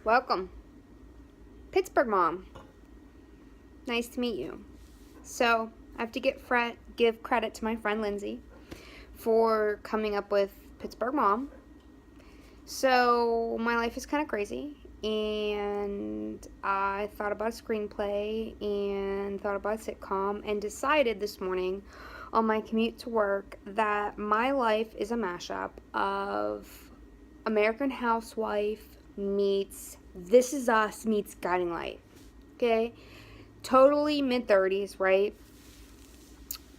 Welcome. Pittsburgh Mom. Nice to meet you. So, I have to give credit to my friend Lindsay for coming up with Pittsburgh Mom. So, my life is kind of crazy, and I thought about a screenplay and thought about a sitcom and decided this morning on my commute to work that my life is a mashup of American Housewife meets This Is Us meets Guiding Light. Okay? Totally mid-30s, right?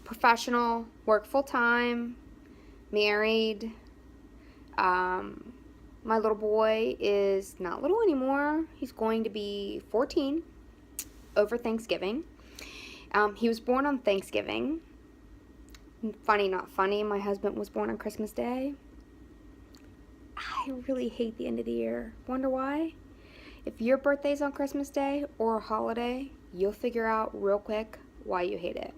Professional, work full-time, married. My little boy is not little anymore. He's going to be 14 over Thanksgiving. He was born on Thanksgiving. Funny, not funny. My husband was born on Christmas Day. I really hate the end of the year. Wonder why? If your birthday's on Christmas Day or a holiday, you'll figure out real quick why you hate it.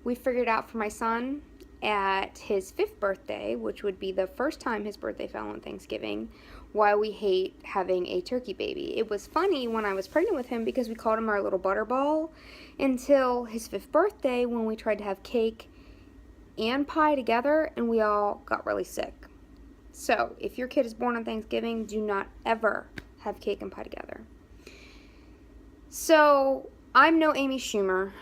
We figured out for my son at his 5th birthday, which would be the first time his birthday fell on Thanksgiving, why we hate having a turkey baby. It was funny when I was pregnant with him because we called him our little butterball until his 5th birthday when we tried to have cake and pie together and we all got really sick. So, if your kid is born on Thanksgiving, do not ever have cake and pie together. So, I'm no Amy Schumer,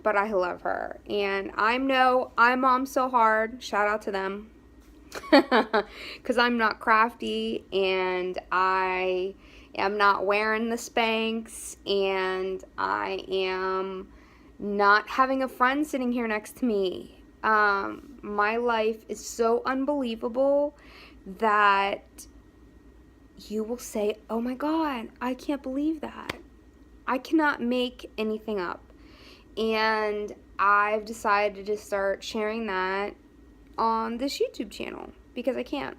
but I love her. And I'm Mom So Hard. Shout out to them. Because I'm not crafty and I am not wearing the Spanx and I am not having a friend sitting here next to me. My life is so unbelievable that you will say, oh my God, I can't believe that. I cannot make anything up. And I've decided to start sharing that on this YouTube channel because I can.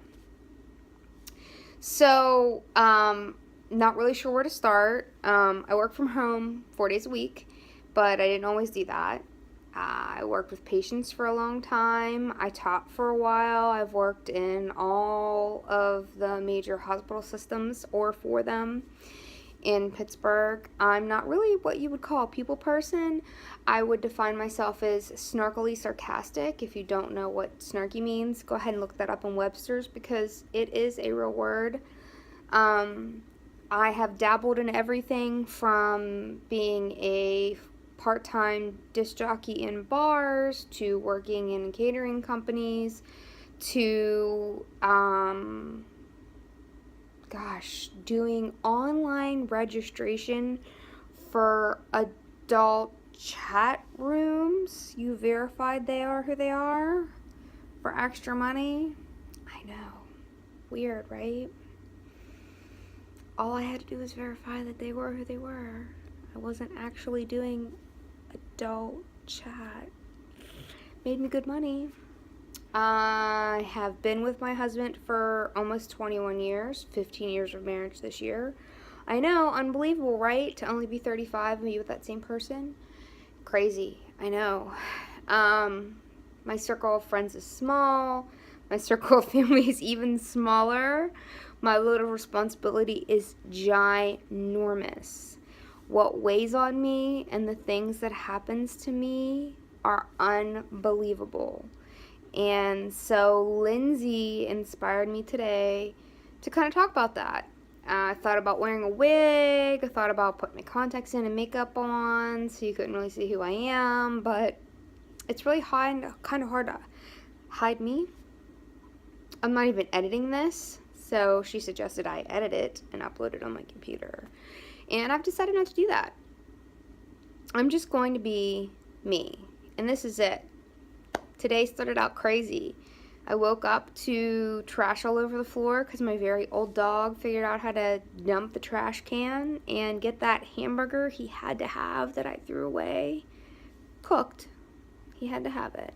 So, not really sure where to start. I work from home 4 days a week, but I didn't always do that. I worked with patients for a long time. I taught for a while. I've worked in all of the major hospital systems or for them in Pittsburgh. I'm not really what you would call a people person. I would define myself as snarkily sarcastic. If you don't know what snarky means, go ahead and look that up in Webster's because it is a real word. I have dabbled in everything from being a part-time disc jockey in bars to working in catering companies to doing online registration for adult chat rooms. You verified they are who they are for extra money. I know. Weird, right? All I had to do was verify that they were who they were. I wasn't actually doing adult chat. Made me good money. I have been with my husband for almost 21 years, 15 years of marriage this year. I know, unbelievable, right? To only be 35 and be with that same person. Crazy, I know. My circle of friends is small. My circle of family is even smaller. My load of responsibility is ginormous. What weighs on me and the things that happens to me are unbelievable. And so Lindsay inspired me today to kind of talk about that. I thought about wearing a wig. I thought about putting my contacts in and makeup on so you couldn't really see who I am. But it's really kind of hard to hide me. I'm not even editing this. So she suggested I edit it and upload it on my computer. And I've decided not to do that. I'm just going to be me. And this is it. Today started out crazy. I woke up to trash all over the floor because my very old dog figured out how to dump the trash can and get that hamburger he had to have that I threw away cooked. He had to have it.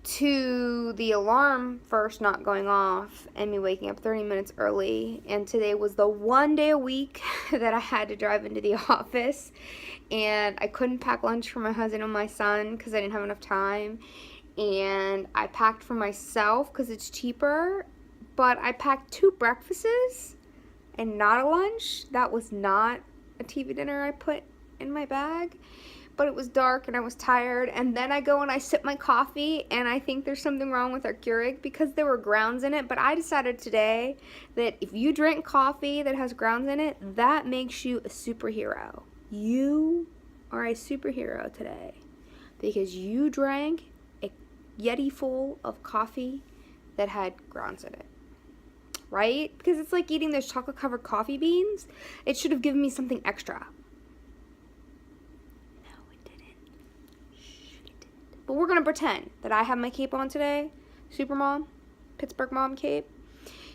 To the alarm first not going off and me waking up 30 minutes early. And today was the one day a week that I had to drive into the office. And I couldn't pack lunch for my husband and my son because I didn't have enough time. And I packed for myself because it's cheaper. But I packed 2 breakfasts and not a lunch. That was not a TV dinner I put in my bag. But it was dark and I was tired, and then I go and I sip my coffee, and I think there's something wrong with our Keurig because there were grounds in it. But I decided today that if you drink coffee that has grounds in it, that makes you a superhero. You are a superhero today because you drank a Yeti full of coffee that had grounds in it. Right? Because it's like eating those chocolate covered coffee beans. It should have given me something extra. But we're going to pretend that I have my cape on today. Supermom, Pittsburgh Mom cape.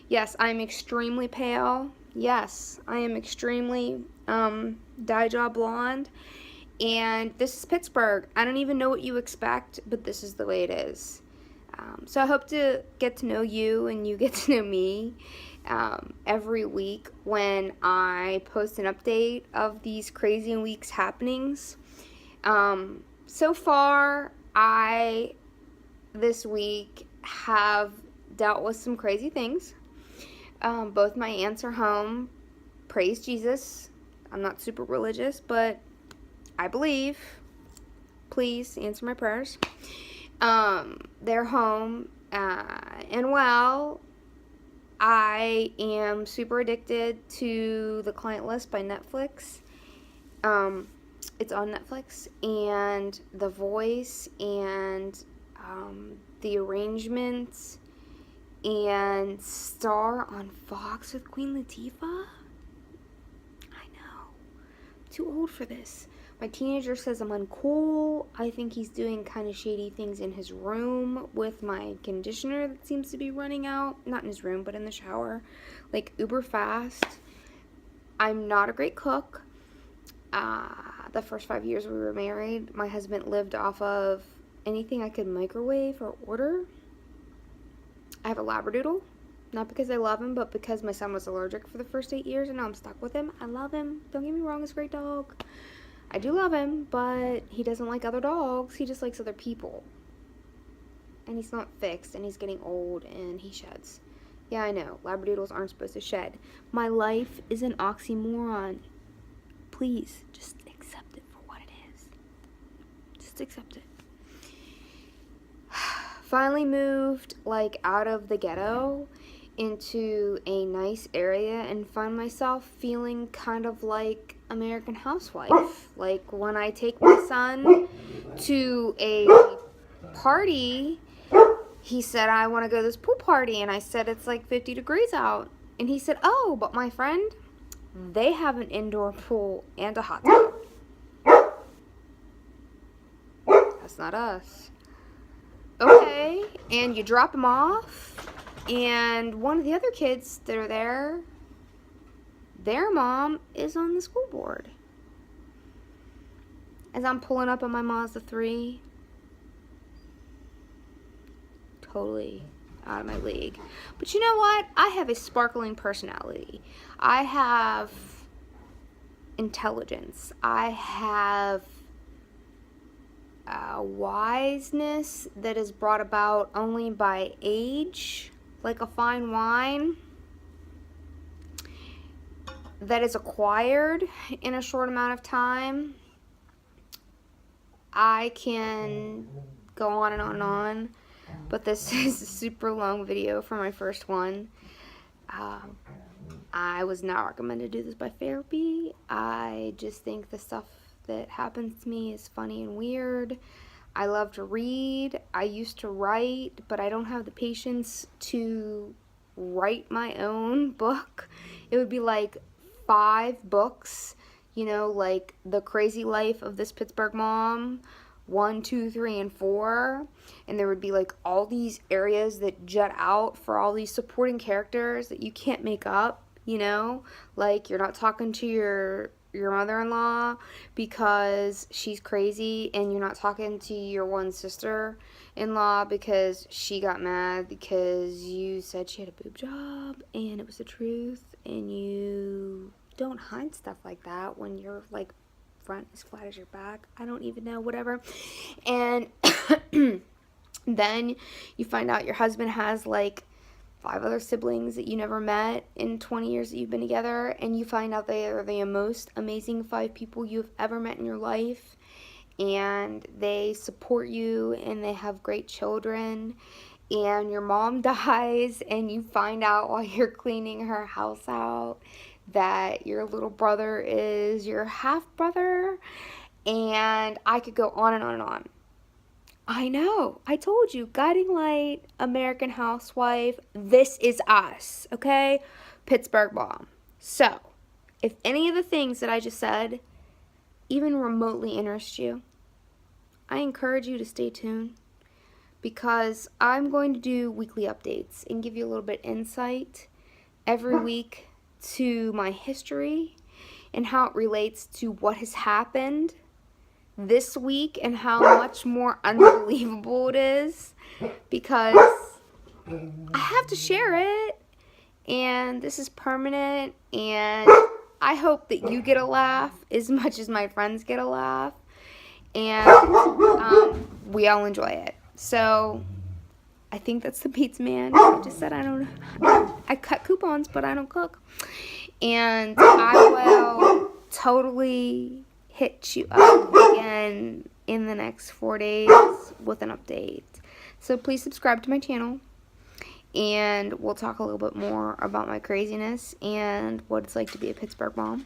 Yes, I'm extremely pale. Yes, I am extremely dye-jaw blonde. And this is Pittsburgh. I don't even know what you expect, but this is the way it is. So I hope to get to know you and you get to know me every week when I post an update of these crazy week's happenings. So far, I, this week, have dealt with some crazy things. Both my aunts are home. Praise Jesus. I'm not super religious, but I believe. Please answer my prayers. They're home. And well, I am super addicted to The Client List by Netflix. It's on Netflix, and The Voice, and The Arrangements, and Star on Fox with Queen Latifah. I know. I'm too old for this. My teenager says I'm uncool. I think he's doing kind of shady things in his room with my conditioner that seems to be running out. Not in his room, but in the shower. Like, uber fast. I'm not a great cook. The first 5 years we were married, my husband lived off of anything I could microwave or order. I have a Labradoodle, not because I love him, but because my son was allergic for the first 8 years, and now I'm stuck with him. I love him. Don't get me wrong, he's a great dog. I do love him, but he doesn't like other dogs. He just likes other people. And he's not fixed, and he's getting old, and he sheds. Yeah, I know. Labradoodles aren't supposed to shed. My life is an oxymoron. Please, just accept it for what it is. Just accept it. Finally moved, like, out of the ghetto into a nice area and find myself feeling kind of like American Housewife. Like, when I take my son to a party, he said, I want to go to this pool party, and I said, it's like 50 degrees out. And he said, oh, but my friend, they have an indoor pool and a hot tub. That's not us. Okay, and you drop them off, and one of the other kids that are there, their mom is on the school board. As I'm pulling up on my Mazda 3, totally out of my league. But you know what? I have a sparkling personality. I have intelligence. I have wiseness that is brought about only by age, like a fine wine that is acquired in a short amount of time. I can go on and on and on, but this is a super long video for my first one. I was not recommended to do this by therapy. I just think the stuff that happens to me is funny and weird. I love to read. I used to write, but I don't have the patience to write my own book. It would be like 5 books, you know, like The Crazy Life of This Pittsburgh Mom, 1, 2, 3, and 4, and there would be like all these areas that jut out for all these supporting characters that you can't make up, you know, like you're not talking to your mother-in-law because she's crazy, and you're not talking to your one sister-in-law because she got mad because you said she had a boob job and it was the truth, and you don't hide stuff like that when you're like front as flat as your back. I don't even know, whatever. And then you find out your husband has like 5 other siblings that you never met in 20 years that you've been together, and you find out they are the most amazing 5 people you've ever met in your life, and they support you, and they have great children, and your mom dies, and you find out while you're cleaning her house out that your little brother is your half-brother, and I could go on and on and on. I know. I told you. Guiding Light, American Housewife, This Is Us, okay? Pittsburgh Mom. So, if any of the things that I just said even remotely interest you, I encourage you to stay tuned, because I'm going to do weekly updates and give you a little bit insight every week to my history and how it relates to what has happened this week and how much more unbelievable it is, because I have to share it, and this is permanent, and I hope that you get a laugh as much as my friends get a laugh, and we all enjoy it. So I think that's the pizza man. I just said I cut coupons, but I don't cook. And I will totally hit you up again in the next 4 days with an update. So please subscribe to my channel, and we'll talk a little bit more about my craziness and what it's like to be a Pittsburgh mom.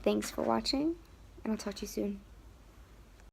Thanks for watching, and I'll talk to you soon.